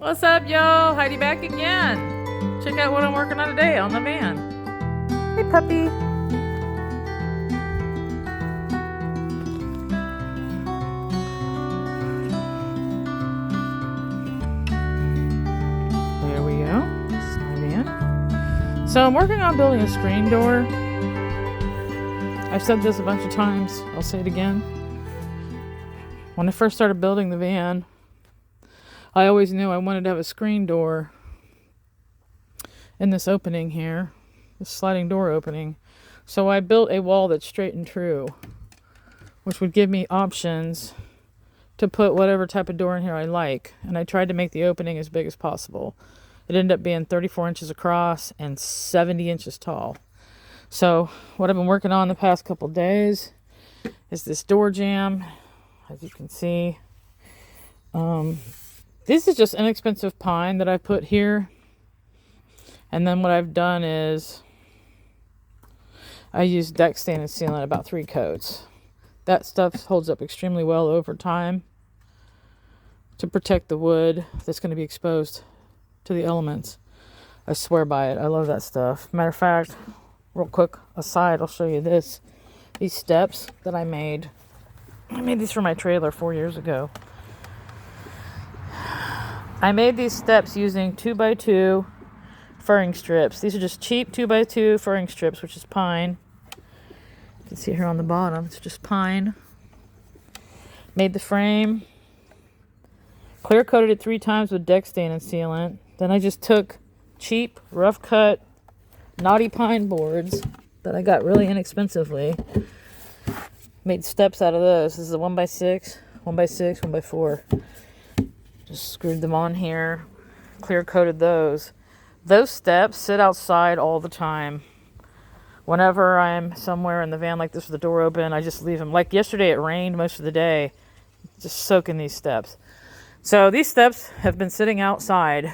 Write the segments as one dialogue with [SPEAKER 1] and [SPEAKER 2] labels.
[SPEAKER 1] What's up, y'all? Heidi back again. Check out what I'm working on today on the van. Hey, puppy. There we go. This is my van. So I'm working on building a screen door. I've said this a bunch of times. I'll say it again. When I first started building the van, I always knew I wanted to have a screen door in this opening here, this sliding door opening. So I built a wall that's straight and true, which would give me options to put whatever type of door in here I like. And I tried to make the opening as big as possible. It ended up being 34 inches across and 70 inches tall. So what I've been working on the past couple days is this door jamb, as you can see. This is just inexpensive pine that I put here. And then what I've done is I used deck stain and sealant, about 3 coats. That stuff holds up extremely well over time to protect the wood that's going to be exposed to the elements. I swear by it. I love that stuff. Matter of fact, real quick aside, I'll show you this. These steps that I made. I made these for my trailer 4 years ago. I made these steps using 2x2 furring strips. These are just cheap 2x2 furring strips, which is pine. You can see here on the bottom, it's just pine. Made the frame. Clear coated it 3 times with deck stain and sealant. Then I just took cheap, rough cut, knotty pine boards that I got really inexpensively. Made steps out of those. This is a 1x6, 1x6, 1x4. Just screwed them on here, clear coated those. Those steps sit outside all the time. Whenever I'm somewhere in the van like this with the door open, I just leave them. Like yesterday, it rained most of the day, just soaking these steps. So these steps have been sitting outside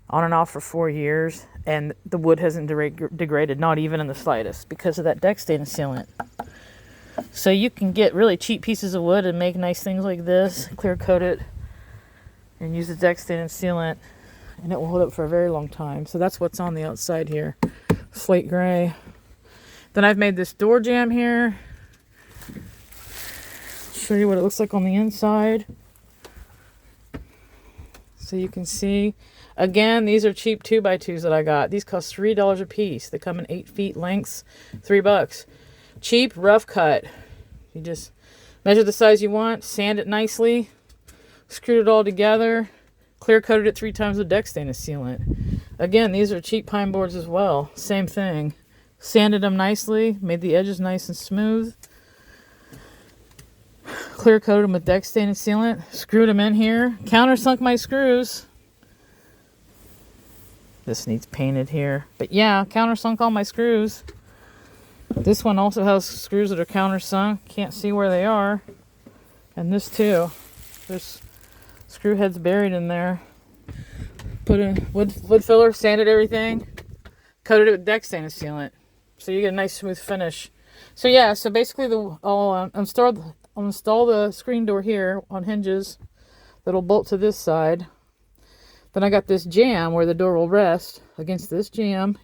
[SPEAKER 1] on and off for 4 years, and the wood hasn't degraded, not even in the slightest, because of that deck stain and sealant. So you can get really cheap pieces of wood and make nice things like this, clear coat it, and use the deck stain and sealant, and it will hold up for a very long time. So that's what's on the outside here, slate gray. Then I've made this door jamb here. Show you what it looks like on the inside, so you can see. Again, these are cheap 2x2s that I got. These cost $3 a piece. They come in 8 feet lengths, $3. Cheap, rough cut. You just measure the size you want, sand it nicely, screwed it all together, clear coated it 3 times with deck stain and sealant. Again, these are cheap pine boards as well. Same thing. Sanded them nicely, made the edges nice and smooth. Clear coated them with deck stain and sealant. Screwed them in here. Countersunk my screws. This needs painted here. But yeah, countersunk all my screws. This one also has screws that are countersunk. Can't see where they are. And this too. There's screw heads buried in there. Put in wood filler, sanded everything, coated it with deck stain and sealant, so you get a nice smooth finish. So yeah, so basically I'll install the screen door here on hinges that'll bolt to this side. Then I got this jamb where the door will rest against this jamb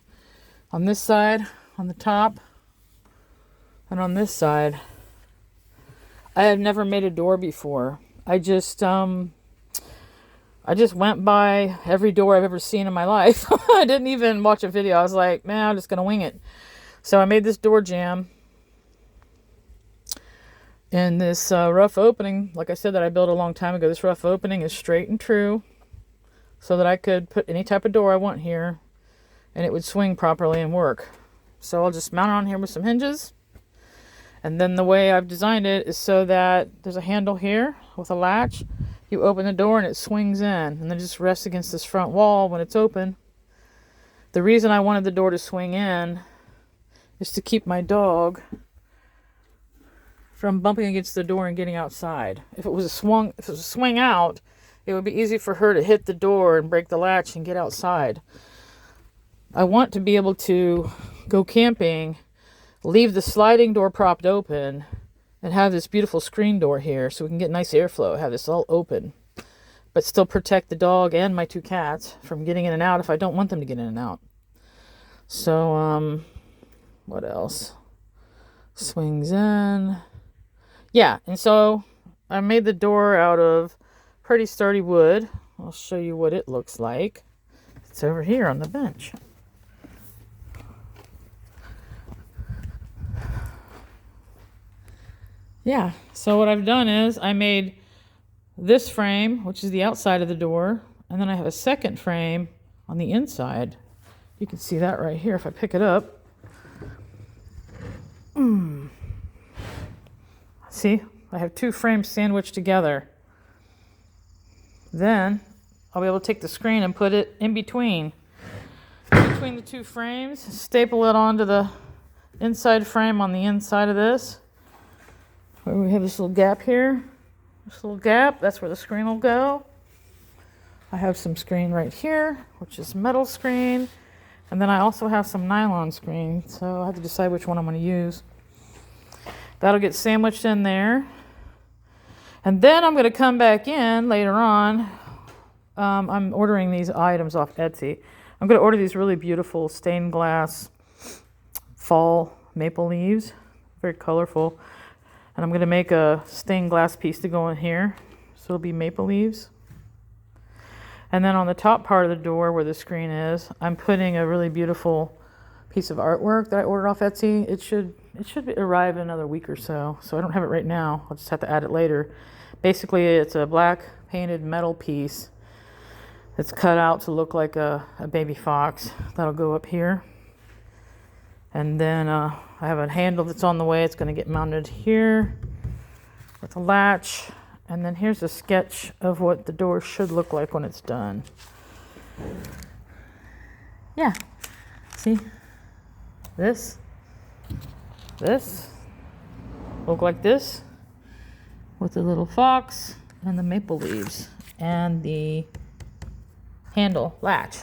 [SPEAKER 1] on this side, on the top, and on this side. I have never made a door before. I just went by every door I've ever seen in my life. I didn't even watch a video. I was like, man, I'm just going to wing it. So I made this door jamb. And this rough opening, like I said, that I built a long time ago, this rough opening is straight and true, so that I could put any type of door I want here, and it would swing properly and work. So I'll just mount it on here with some hinges. And then the way I've designed it is so that there's a handle here with a latch. You open the door and it swings in, and then just rests against this front wall when it's open. The reason I wanted the door to swing in is to keep my dog from bumping against the door and getting outside. If it was a swing out, it would be easy for her to hit the door and break the latch and get outside. I want to be able to go camping, leave the sliding door propped open, and have this beautiful screen door here so we can get nice airflow, have this all open. but still protect the dog and my 2 cats from getting in and out if I don't want them to get in and out. So, what else? Swings in. Yeah, and so I made the door out of pretty sturdy wood. I'll show you what it looks like. It's over here on the bench. Yeah, so what I've done is I made this frame, which is the outside of the door, and then I have a second frame on the inside. You can see that right here if I pick it up. See, I have 2 frames sandwiched together. Then I'll be able to take the screen and put it in between the 2 frames, staple it onto the inside frame on the inside of this. Where we have this little gap here. This little gap, that's where the screen will go. I have some screen right here, which is metal screen. And then I also have some nylon screen, so I have to decide which one I'm going to use. That'll get sandwiched in there. And then I'm going to come back in later on. I'm ordering these items off Etsy. I'm going to order these really beautiful stained glass fall maple leaves. Very colorful. And I'm going to make a stained glass piece to go in here. So it'll be maple leaves. And then on the top part of the door where the screen is, I'm putting a really beautiful piece of artwork that I ordered off Etsy. It should arrive in another week or so. So I don't have it right now. I'll just have to add it later. Basically, it's a black painted metal piece that's cut out to look like a baby fox. That'll go up here. And then I have a handle that's on the way. It's going to get mounted here with a latch. And then here's a sketch of what the door should look like when it's done. Yeah. See? This look like this with the little fox and the maple leaves and the handle latch.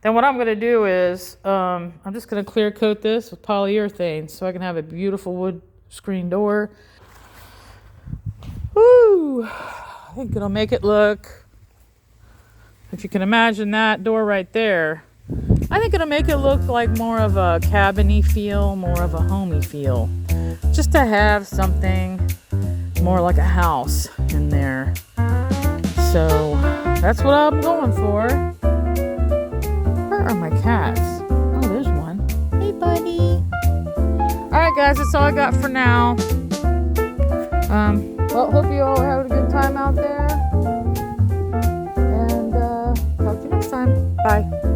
[SPEAKER 1] Then what I'm going to do is I'm just going to clear coat this with polyurethane so I can have a beautiful wood screen door. Woo! I think it'll make it look, if you can imagine that door right there, I think it'll make it look like more of a cabin-y feel, more of a homey feel. Just to have something more like a house in there. So that's what I'm going for. Where are my cats? Oh, there's one. Hey, buddy. All right, guys, that's all I got for now. Well, hope you all have a good time out there. And talk to you next time. Bye.